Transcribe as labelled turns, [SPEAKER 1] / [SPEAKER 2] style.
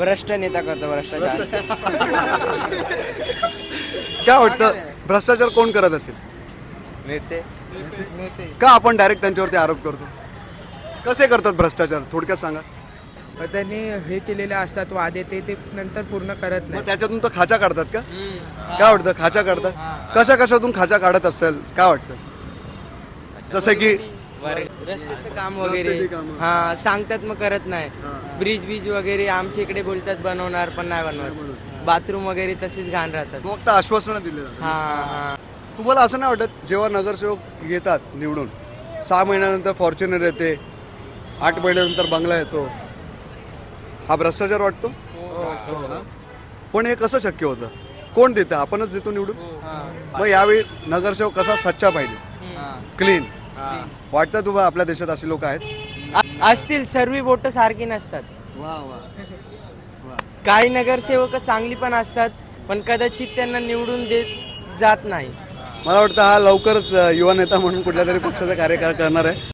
[SPEAKER 1] भ्रष्ट नेता करतो भ्रष्टाचार.
[SPEAKER 2] काय वाटतं भ्रष्टाचार कोण करत असेल?
[SPEAKER 1] नेते
[SPEAKER 2] का आपण डायरेक्ट त्यांच्यावरती आरोप करतो? कसे करतात भ्रष्टाचार थोडक्यात सांगा.
[SPEAKER 3] त्यांनी हे केलेले असतात वादे ते नंतर पूर्ण करत
[SPEAKER 2] मग
[SPEAKER 3] नाही.
[SPEAKER 2] त्याच्यातून तर खाचा काढतात का? काय वाटतं खाचा काढतात? कशा कशातून खाचा काढत असेल काय वाटतं? जसं की
[SPEAKER 1] रस्त्याचं काम वगैरे
[SPEAKER 2] रस्त्याची कामं.
[SPEAKER 1] हा सांगतात मग करत नाही. ब्रिज वगैरे आमच्या इकडे बोलतात बनवणार पण नाही बनवत. बाथरूम वगैरे तशीच घाण राहतात.
[SPEAKER 2] फक्त आश्वासनं दिले जातात.
[SPEAKER 1] हा
[SPEAKER 2] तुम्हाला असं नाही वाटत जेव्हा नगरसेवक येतात निवडून 6 महिन्यानंतर फॉर्च्युनर येते, 8 महिन्यानंतर बंगला येतो, हा भ्रष्टाचार वाटतो? हा? पण हे कसं शक्य होतं? कोण देतं? आपणच देतो निवडून. मग यावेळी नगरसेवक कसा सच्चा पाहिजे, क्लीन वाटतं तुम्हाला? आपल्या देशात असे लोक आहेत?
[SPEAKER 1] असतील सर्व बोट सारखी नसतात. काही नगरसेवक चांगली पण असतात पण कदाचित त्यांना निवडून देत जात नाही.
[SPEAKER 2] मला वाटतं हा लवकरच युवा नेता म्हणून कुठल्या तरी पक्षाचा कार्यकाळ करणार आहे.